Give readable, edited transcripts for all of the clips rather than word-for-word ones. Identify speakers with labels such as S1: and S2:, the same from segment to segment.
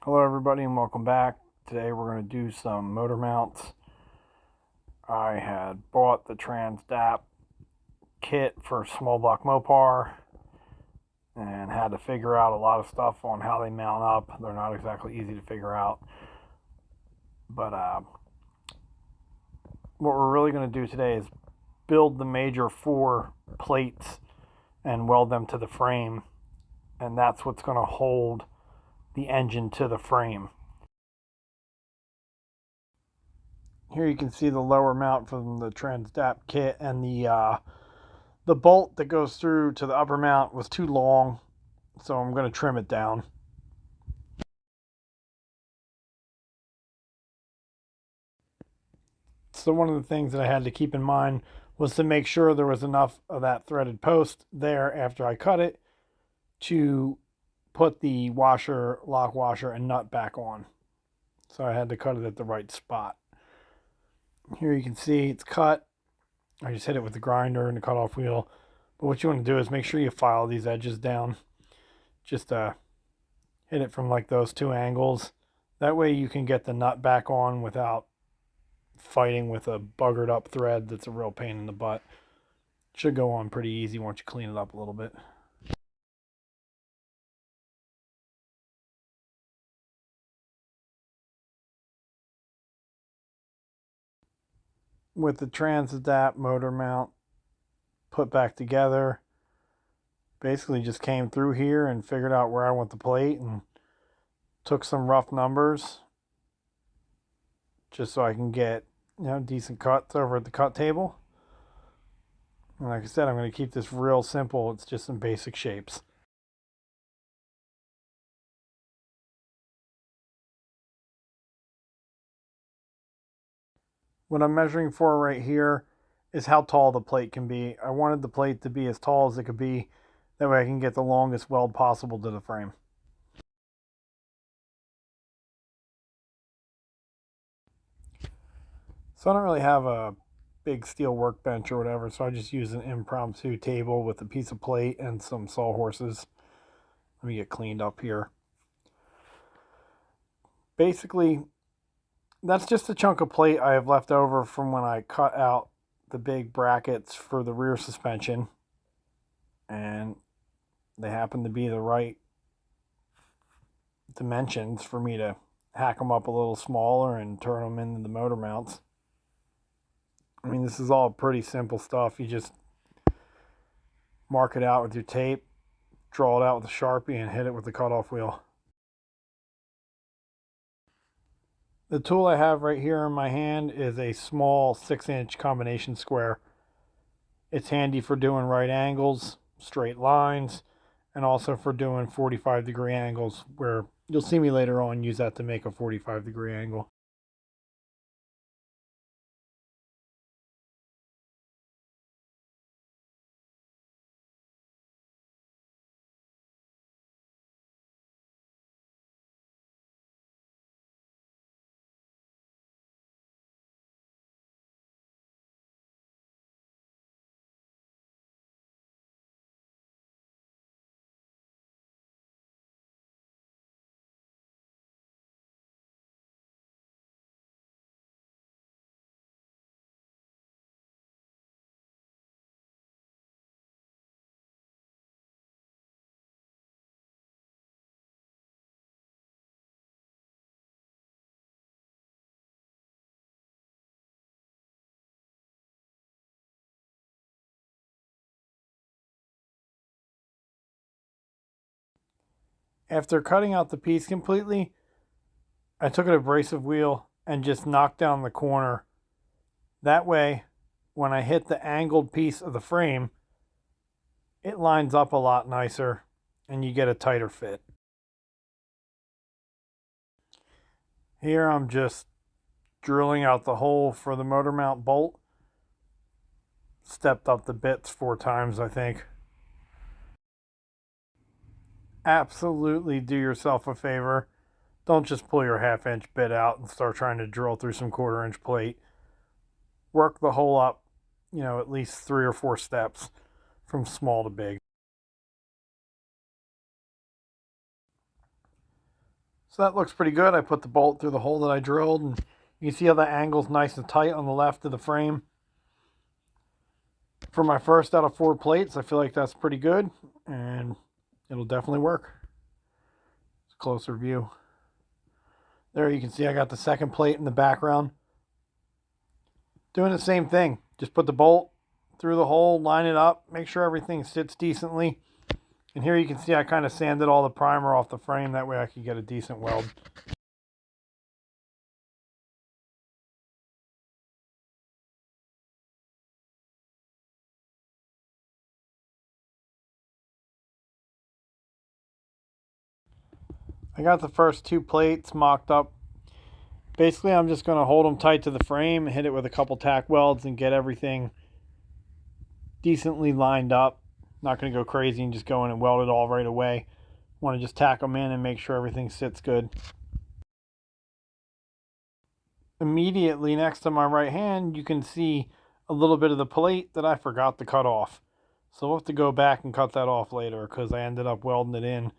S1: Hello everybody and welcome back. Today we're going to do some motor mounts. I had bought the TransDAP kit for small block Mopar and had to figure out a lot of stuff on how they mount up. They're not exactly easy to figure out. But what we're really going to do today is build the major 4 plates and weld them to the frame. And that's what's going to hold the engine to the frame. Here you can see the lower mount from the TransDAP kit, and the bolt that goes through to the upper mount was too long, so I'm going to trim it down. So one of the things that I had to keep in mind was to make sure there was enough of that threaded post there after I cut it to put the washer, lock washer, and nut back on. So I had to cut it at the right spot. Here you can see it's cut. I just hit it with the grinder and the cutoff wheel. But what you want to do is make sure you file these edges down. Just hit it from like those 2 angles. That way you can get the nut back on without fighting with a buggered up thread that's a real pain in the butt. Should go on pretty easy once you clean it up a little bit. With the TransDAP motor mount put back together, basically just came through here and figured out where I want the plate and took some rough numbers just so I can get, decent cuts over at the cut table. And like I said, I'm going to keep this real simple. It's just some basic shapes. What I'm measuring for right here is how tall the plate can be. I wanted the plate to be as tall as it could be. That way I can get the longest weld possible to the frame. So I don't really have a big steel workbench or whatever, so I just use an impromptu table with a piece of plate and some sawhorses. Let me get cleaned up here. Basically, that's just a chunk of plate I have left over from when I cut out the big brackets for the rear suspension. And they happen to be the right dimensions for me to hack them up a little smaller and turn them into the motor mounts. I mean, this is all pretty simple stuff. You just mark it out with your tape, draw it out with a Sharpie, and hit it with the cutoff wheel. The tool I have right here in my hand is a small 6-inch combination square. It's handy for doing right angles, straight lines, and also for doing 45-degree angles, where you'll see me later on use that to make a 45-degree angle. After cutting out the piece completely, I took an abrasive wheel and just knocked down the corner. That way, when I hit the angled piece of the frame, it lines up a lot nicer and you get a tighter fit. Here I'm just drilling out the hole for the motor mount bolt. Stepped up the bits 4 times, I think. Absolutely do yourself a favor. Don't just pull your 1/2-inch bit out and start trying to drill through some 1/4-inch plate. Work the hole up, at least 3 or 4 steps from small to big. So that looks pretty good. I put the bolt through the hole that I drilled, and you can see how the angle's nice and tight on the left of the frame. For my first out of 4 plates, I feel like that's pretty good, and it'll definitely work. It's a closer view. There you can see I got the second plate in the background. Doing the same thing. Just put the bolt through the hole, line it up, make sure everything sits decently. And here you can see I kind of sanded all the primer off the frame. That way I could get a decent weld. I got the first 2 plates mocked up. Basically, I'm just going to hold them tight to the frame, hit it with a couple tack welds, and get everything decently lined up. Not going to go crazy and just go in and weld it all right away. Want to just tack them in and make sure everything sits good. Immediately next to my right hand, you can see a little bit of the plate that I forgot to cut off. So we'll have to go back and cut that off later because I ended up welding it in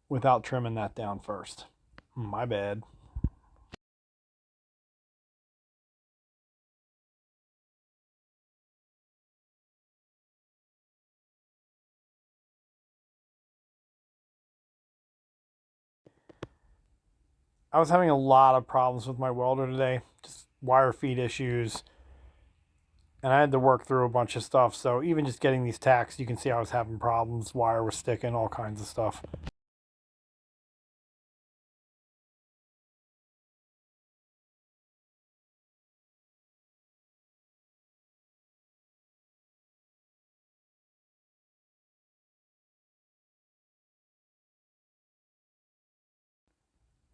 S1: without trimming that down first. My bad. I was having a lot of problems with my welder today, just wire feed issues, and I had to work through a bunch of stuff. So even just getting these tacks, you can see I was having problems. Wire was sticking, all kinds of stuff.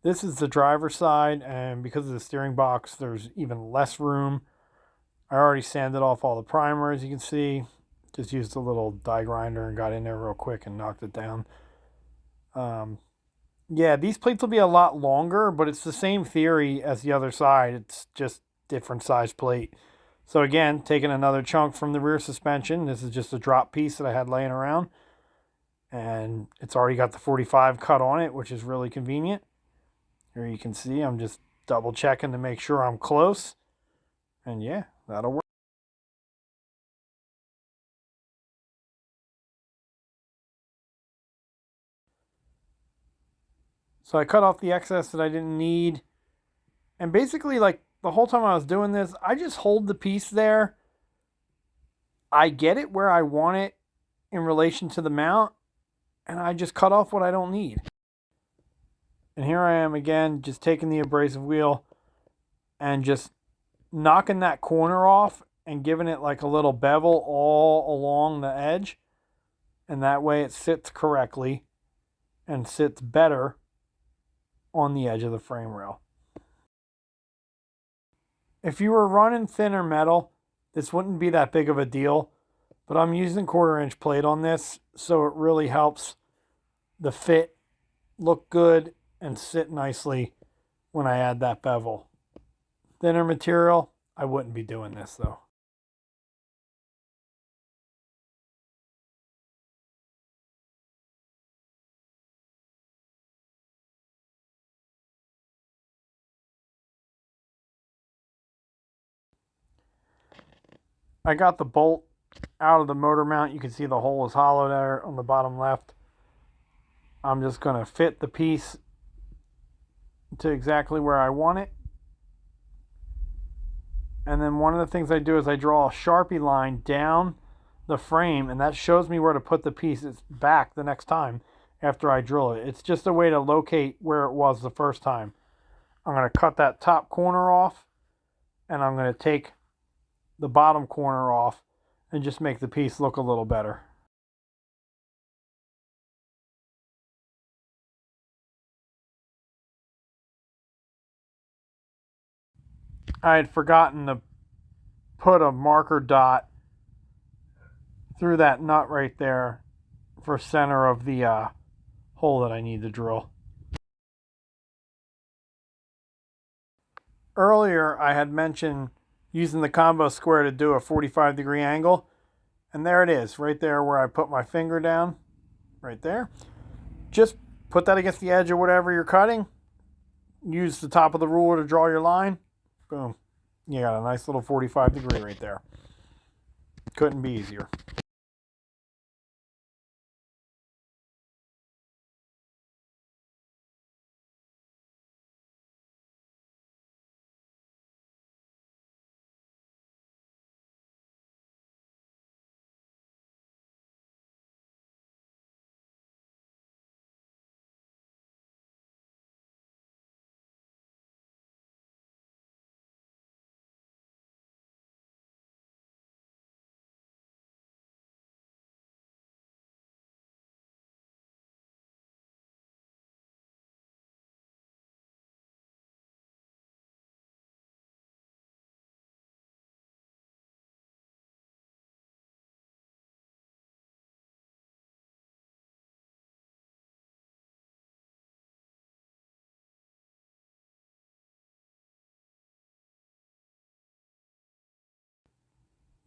S1: This is the driver's side, and because of the steering box, there's even less room. I already sanded off all the primer, as you can see. Just used a little die grinder and got in there real quick and knocked it down. Yeah, these plates will be a lot longer, but it's the same theory as the other side. It's just different size plate. So again, taking another chunk from the rear suspension. This is just a drop piece that I had laying around. And it's already got the 45 cut on it, which is really convenient. Here you can see I'm just double checking to make sure I'm close. And yeah, that'll work. So I cut off the excess that I didn't need. And basically, like the whole time I was doing this, I just hold the piece there. I get it where I want it in relation to the mount, and I just cut off what I don't need. And here I am again, just taking the abrasive wheel and just knocking that corner off and giving it like a little bevel all along the edge. And that way it sits correctly and sits better on the edge of the frame rail. If you were running thinner metal, this wouldn't be that big of a deal, but I'm using 1/4-inch plate on this, so it really helps the fit look good and sit nicely when I add that bevel. Thinner material, I wouldn't be doing this though. I got the bolt out of the motor mount. You can see the hole is hollow there on the bottom left. I'm just going to fit the piece to exactly where I want it. And then one of the things I do is I draw a Sharpie line down the frame, and that shows me where to put the pieces back the next time after I drill it. It's just a way to locate where it was the first time. I'm going to cut that top corner off, and I'm going to take the bottom corner off and just make the piece look a little better. I had forgotten to put a marker dot through that nut right there for center of the hole that I need to drill. Earlier I had mentioned using the combo square to do a 45-degree angle, and there it is right there where I put my finger down right there. Just put that against the edge of whatever you're cutting use the top of the ruler to draw your line, boom, you got a nice little 45-degree right there. Couldn't be easier.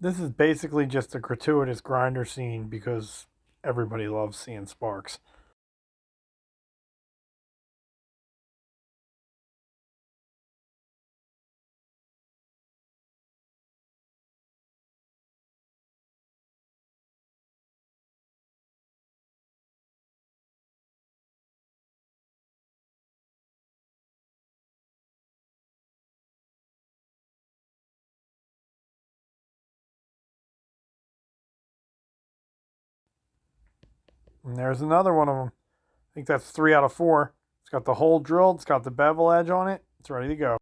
S1: This is basically just a gratuitous grinder scene because everybody loves seeing sparks. And there's another one of them. I think that's 3 out of 4. It's got the hole drilled. It's got the bevel edge on it. It's ready to go.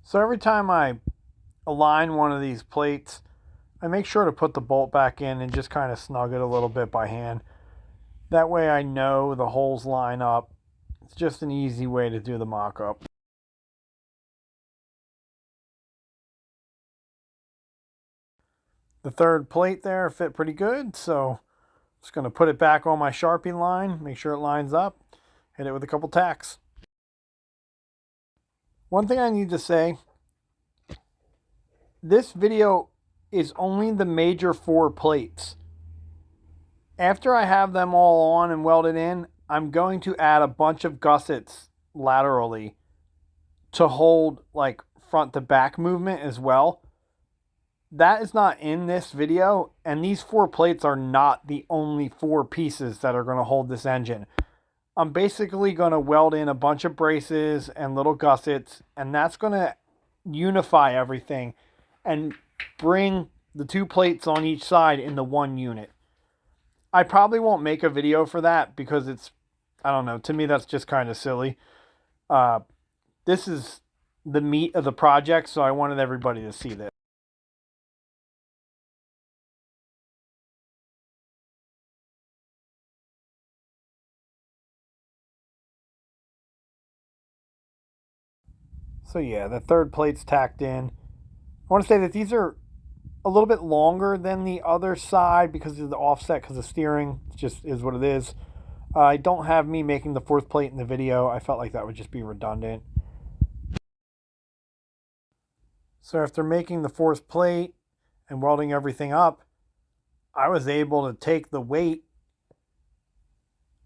S1: So every time I align one of these plates, I make sure to put the bolt back in and just kind of snug it a little bit by hand. That way I know the holes line up. It's just an easy way to do the mock-up. The third plate there fit pretty good, so just going to put it back on my Sharpie line, make sure it lines up, hit it with a couple tacks. One thing I need to say, this video is only the major 4 plates. After I have them all on and welded in, I'm going to add a bunch of gussets laterally to hold like front to back movement as well. That is not in this video, and these 4 plates are not the only 4 pieces that are going to hold this engine. I'm basically going to weld in a bunch of braces and little gussets, and that's going to unify everything and bring the 2 plates on each side into one unit. I probably won't make a video for that because it's, I don't know, to me that's just kind of silly. This is the meat of the project, so I wanted everybody to see this. So yeah, the third plate's tacked in. I want to say that these are a little bit longer than the other side because of the offset, because the steering just is what it is. I don't have me making the 4th plate in the video. I felt like that would just be redundant. So after making the 4th plate and welding everything up, I was able to take the weight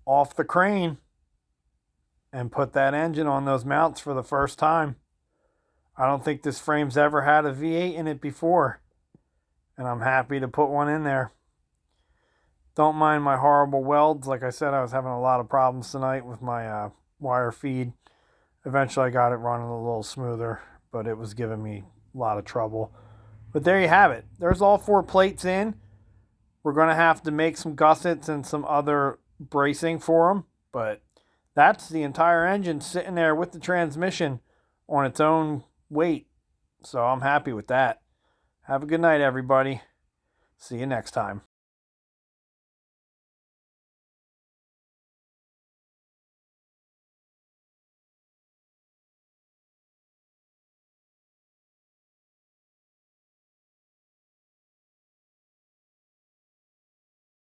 S1: off the crane and put that engine on those mounts for the first time. I don't think this frame's ever had a V8 in it before, and I'm happy to put one in there. Don't mind my horrible welds. Like I said, I was having a lot of problems tonight with my wire feed. Eventually I got it running a little smoother, but it was giving me a lot of trouble. But there you have it. There's all 4 plates in. We're going to have to make some gussets and some other bracing for them, but that's the entire engine sitting there with the transmission on its own weight. So I'm happy with that. Have a good night, everybody. See you next time.